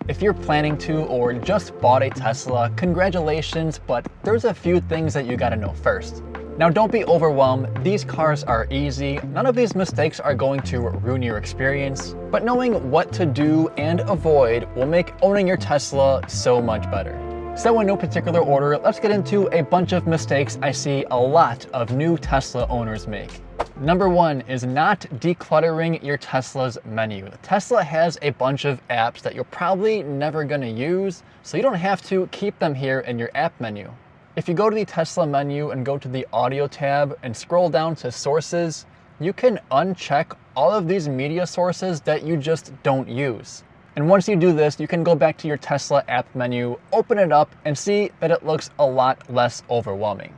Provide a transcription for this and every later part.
If you're planning to or just bought a Tesla, congratulations, but there's a few things that you gotta know first. Now don't be overwhelmed, these cars are easy, none of these mistakes are going to ruin your experience, but knowing what to do and avoid will make owning your Tesla so much better. So in no particular order, let's get into a bunch of mistakes I see a lot of new Tesla owners make. Number one is not decluttering your Tesla's menu. Tesla has a bunch of apps that you're probably never gonna use, so you don't have to keep them here in your app menu. If you go to the Tesla menu and go to the audio tab and scroll down to sources, you can uncheck all of these media sources that you just don't use. And once you do this, you can go back to your Tesla app menu, open it up, and see that it looks a lot less overwhelming.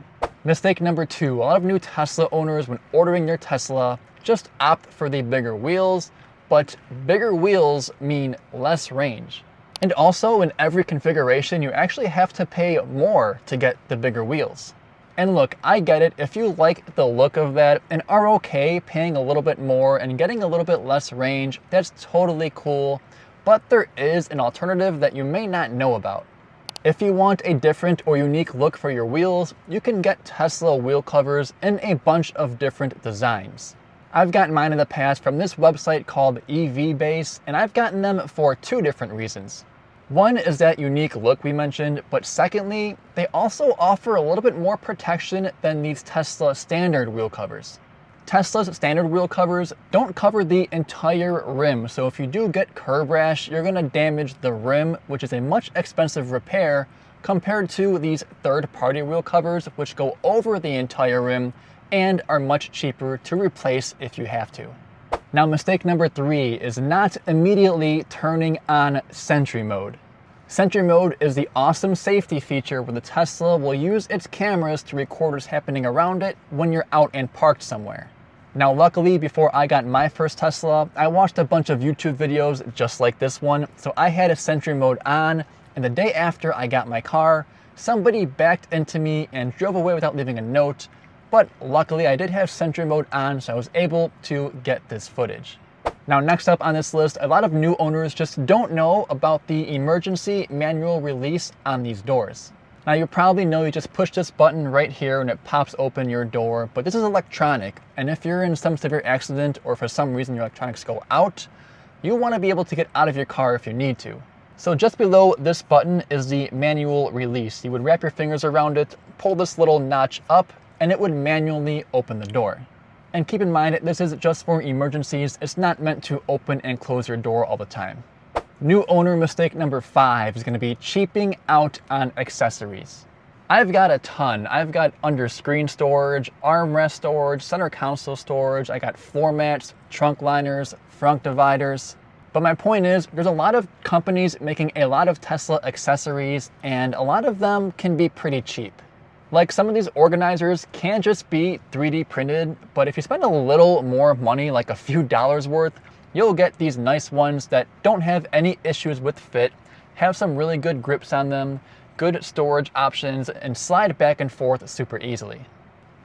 Mistake number two, a lot of new Tesla owners, when ordering their Tesla, just opt for the bigger wheels, but bigger wheels mean less range. And also in every configuration, you actually have to pay more to get the bigger wheels. And look, I get it, if you like the look of that and are okay paying a little bit more and getting a little bit less range, that's totally cool, but there is an alternative that you may not know about. If you want a different or unique look for your wheels, you can get Tesla wheel covers in a bunch of different designs. I've gotten mine in the past from this website called EV Base, and I've gotten them for two different reasons. One is that unique look we mentioned, but secondly, they also offer a little bit more protection than these Tesla standard wheel covers. Tesla's standard wheel covers don't cover the entire rim, so if you do get curb rash, you're gonna damage the rim, which is a much expensive repair compared to these third-party wheel covers, which go over the entire rim and are much cheaper to replace if you have to. Now, mistake number three is not immediately turning on Sentry Mode. Sentry Mode is the awesome safety feature where the Tesla will use its cameras to record what's happening around it when you're out and parked somewhere. Now, luckily, before I got my first Tesla, I watched a bunch of YouTube videos just like this one, so I had a Sentry Mode on, and the day after I got my car, somebody backed into me and drove away without leaving a note, but luckily I did have Sentry Mode on, so I was able to get this footage. Now, next up on this list, a lot of new owners just don't know about the emergency manual release on these doors. Now, you probably know you just push this button right here and it pops open your door, but this is electronic, and if you're in some severe accident or for some reason your electronics go out, you want to be able to get out of your car if you need to. So just below this button is the manual release. You would wrap your fingers around it, pull this little notch up, and it would manually open the door. And keep in mind, this is just for emergencies. It's not meant to open and close your door all the time. New owner mistake number 5 is going to be cheaping out on accessories. I've got a ton. I've got under screen storage, armrest storage, center console storage. I got floor mats, trunk liners, front dividers. But my point is, there's a lot of companies making a lot of Tesla accessories, and a lot of them can be pretty cheap. Like, some of these organizers can just be 3D printed, but if you spend a little more money, like a few dollars worth, you'll get these nice ones that don't have any issues with fit, have some really good grips on them, good storage options, and slide back and forth super easily.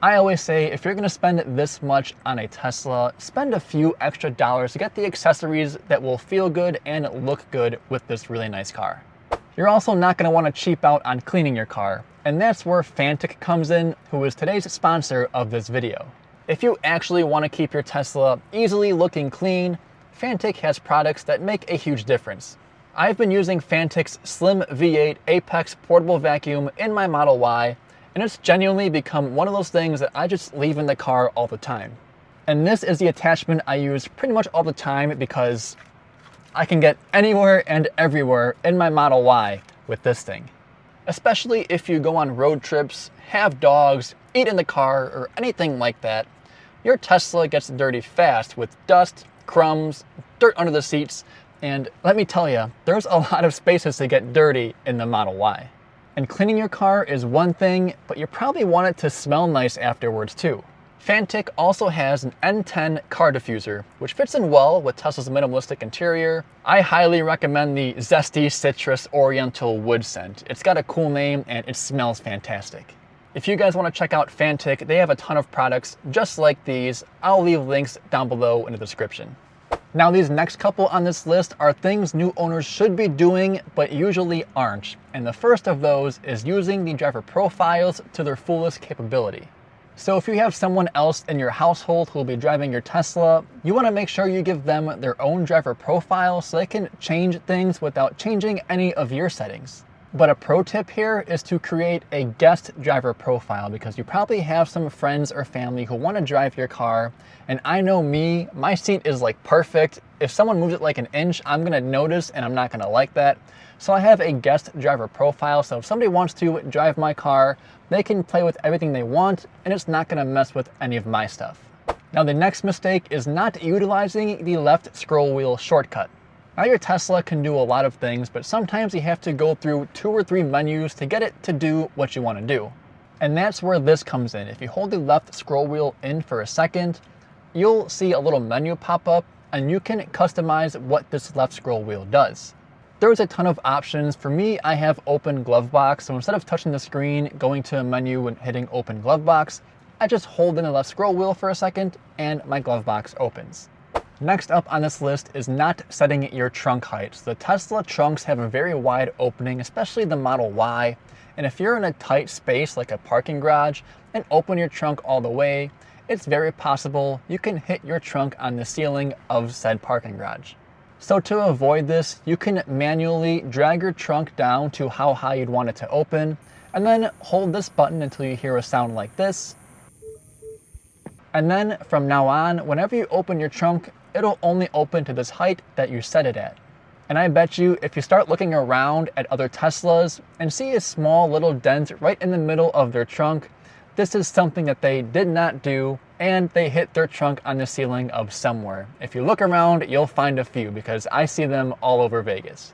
I always say, if you're gonna spend this much on a Tesla, spend a few extra dollars to get the accessories that will feel good and look good with this really nice car. You're also not gonna wanna cheap out on cleaning your car, and that's where Fanttik comes in, who is today's sponsor of this video. If you actually wanna keep your Tesla easily looking clean, Fanttik has products that make a huge difference. I've been using Fantik's Slim V8 Apex portable vacuum in my Model Y, and it's genuinely become one of those things that I just leave in the car all the time. And this is the attachment I use pretty much all the time because I can get anywhere and everywhere in my Model Y with this thing. Especially if you go on road trips, have dogs, eat in the car, or anything like that, your Tesla gets dirty fast with dust, crumbs, dirt under the seats, and let me tell you, there's a lot of spaces to get dirty in the Model Y. And cleaning your car is one thing, but you probably want it to smell nice afterwards too. Fanttik also has an N10 car diffuser, which fits in well with Tesla's minimalistic interior. I highly recommend the Zesty Citrus Oriental Wood scent. It's got a cool name and it smells fantastic. If you guys want to check out Fanttik, they have a ton of products just like these. I'll leave links down below in the description. Now these next couple on this list are things new owners should be doing but usually aren't. And the first of those is using the driver profiles to their fullest capability. So if you have someone else in your household who will be driving your Tesla, you want to make sure you give them their own driver profile so they can change things without changing any of your settings. But a pro tip here is to create a guest driver profile, because you probably have some friends or family who want to drive your car. And I know me, my seat is like perfect. If someone moves it like an inch, I'm going to notice and I'm not going to like that. So I have a guest driver profile. So if somebody wants to drive my car, they can play with everything they want and it's not going to mess with any of my stuff. Now the next mistake is not utilizing the left scroll wheel shortcut. Now your Tesla can do a lot of things, but sometimes you have to go through 2 or 3 menus to get it to do what you want to do. And that's where this comes in. If you hold the left scroll wheel in for a second, you'll see a little menu pop up and you can customize what this left scroll wheel does. There's a ton of options. For me, I have open glove box. So instead of touching the screen, going to a menu and hitting open glove box, I just hold in the left scroll wheel for a second and my glove box opens. Next up on this list is not setting your trunk height. So the Tesla trunks have a very wide opening, especially the Model Y. And if you're in a tight space like a parking garage and open your trunk all the way, it's very possible you can hit your trunk on the ceiling of said parking garage. So to avoid this, you can manually drag your trunk down to how high you'd want it to open, and then hold this button until you hear a sound like this. And then from now on, whenever you open your trunk, it'll only open to this height that you set it at. And I bet you if you start looking around at other Teslas and see a small little dent right in the middle of their trunk, this is something that they did not do and they hit their trunk on the ceiling of somewhere. If you look around, you'll find a few because I see them all over Vegas.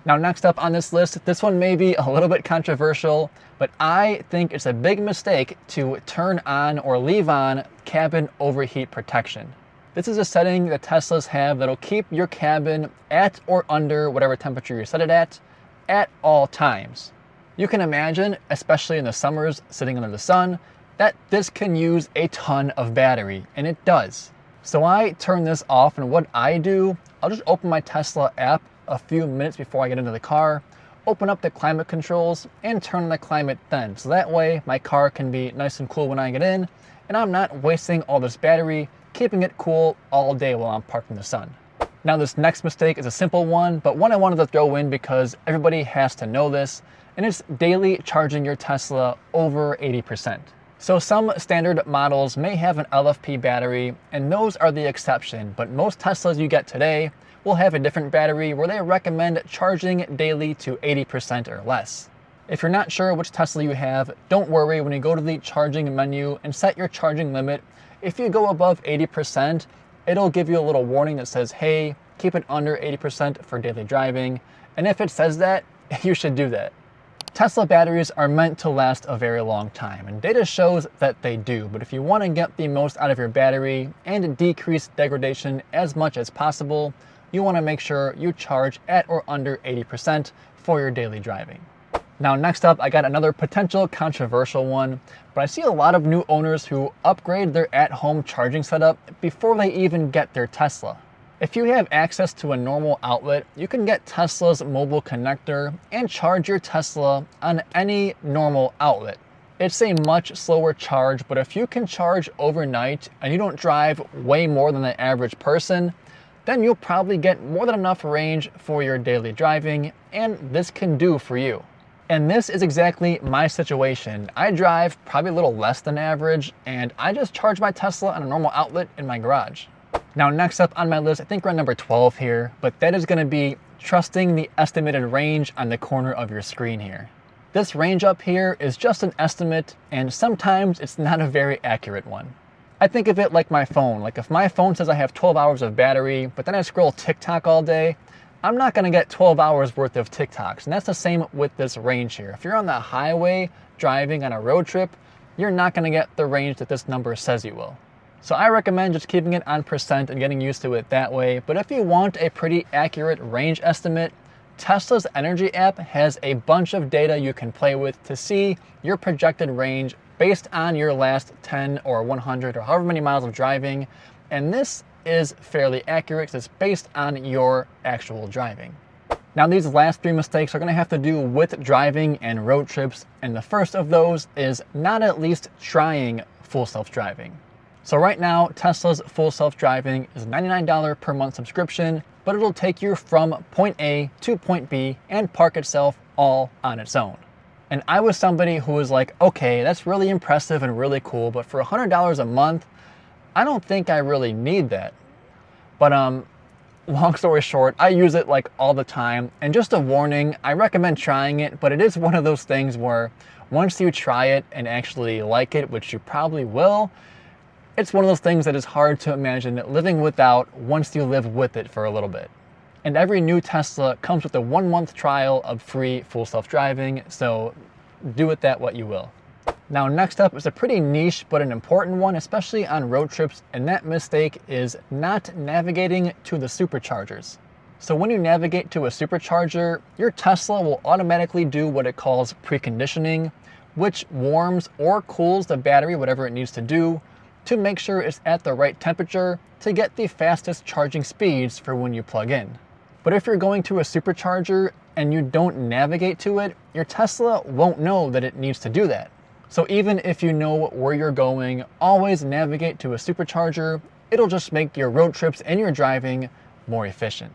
Now next up on this list, this one may be a little bit controversial, but I think it's a big mistake to turn on or leave on cabin overheat protection. This is a setting that Teslas have that'll keep your cabin at or under whatever temperature you set it at all times. You can imagine, especially in the summers sitting under the sun, that this can use a ton of battery, and it does. So I turn this off, and what I do, I'll just open my Tesla app a few minutes before I get into the car, open up the climate controls, and turn on the climate then. So that way my car can be nice and cool when I get in, and I'm not wasting all this battery keeping it cool all day while I'm parked in the sun. Now this next mistake is a simple one, but one I wanted to throw in because everybody has to know this, and it's daily charging your Tesla over 80%. So some standard models may have an LFP battery, and those are the exception, but most Teslas you get today will have a different battery where they recommend charging daily to 80% or less. If you're not sure which Tesla you have, don't worry. When you go to the charging menu and set your charging limit, if you go above 80%, it'll give you a little warning that says, hey, keep it under 80% for daily driving. And if it says that, you should do that. Tesla batteries are meant to last a very long time, and data shows that they do. But if you want to get the most out of your battery and decrease degradation as much as possible, you want to make sure you charge at or under 80% for your daily driving. Now next up, I got another potential controversial one, but I see a lot of new owners who upgrade their at-home charging setup before they even get their Tesla. If you have access to a normal outlet, you can get Tesla's mobile connector and charge your Tesla on any normal outlet. It's a much slower charge, but if you can charge overnight and you don't drive way more than the average person, then you'll probably get more than enough range for your daily driving, and this can do for you. And this is exactly my situation. I drive probably a little less than average, and I just charge my Tesla on a normal outlet in my garage. Now next up on my list, I think we're on number 12 here, but that is going to be trusting the estimated range on the corner of your screen here. This range up here is just an estimate, and sometimes it's not a very accurate one. I think of it like my phone. Like if my phone says I have 12 hours of battery, but then I scroll TikTok all day, I'm not going to get 12 hours worth of TikToks. And that's the same with this range here. If you're on the highway driving on a road trip, you're not going to get the range that this number says you will. So I recommend just keeping it on percent and getting used to it that way. But if you want a pretty accurate range estimate, Tesla's Energy app has a bunch of data you can play with to see your projected range based on your last 10 or 100 or however many miles of driving. And this is fairly accurate because it's based on your actual driving. Now these last 3 mistakes are going to have to do with driving and road trips, and the first of those is not at least trying full self-driving. So right now, Tesla's full self-driving is a $99 per month subscription, but it'll take you from point A to point B and park itself all on its own. And I was somebody who was like, okay, that's really impressive and really cool, but for $100 a month, I don't think I really need that. But long story short, I use it like all the time, and just a warning, I recommend trying it, but it is one of those things where once you try it and actually like it, which you probably will, it's one of those things that is hard to imagine living without once you live with it for a little bit. And every new Tesla comes with a 1-month trial of free full self-driving, so do with that what you will. Now next up is a pretty niche but an important one, especially on road trips, and that mistake is not navigating to the superchargers. So when you navigate to a supercharger, your Tesla will automatically do what it calls preconditioning, which warms or cools the battery, whatever it needs to do, to make sure it's at the right temperature to get the fastest charging speeds for when you plug in. But if you're going to a supercharger and you don't navigate to it, your Tesla won't know that it needs to do that. So even if you know where you're going, always navigate to a supercharger. It'll just make your road trips and your driving more efficient.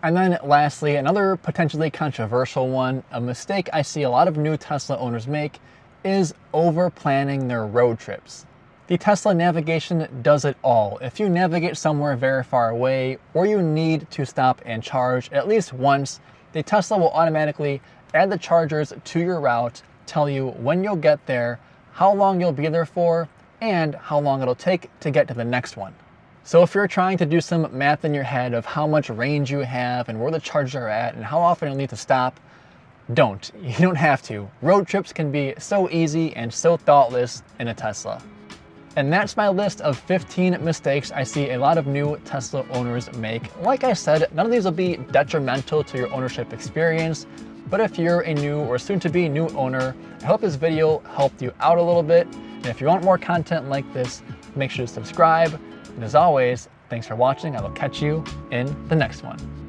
And then lastly, another potentially controversial one, a mistake I see a lot of new Tesla owners make is over planning their road trips. The Tesla navigation does it all. If you navigate somewhere very far away or you need to stop and charge at least once, the Tesla will automatically add the chargers to your route, tell you when you'll get there, how long you'll be there for, and how long it'll take to get to the next one. So if you're trying to do some math in your head of how much range you have and where the chargers are at and how often you'll need to stop, don't. You don't have to. Road trips can be so easy and so thoughtless in a Tesla. And that's my list of 15 mistakes I see a lot of new Tesla owners make. Like I said, none of these will be detrimental to your ownership experience, but if you're a new or soon-to-be new owner, I hope this video helped you out a little bit. And if you want more content like this, make sure to subscribe. And as always, thanks for watching. I will catch you in the next one.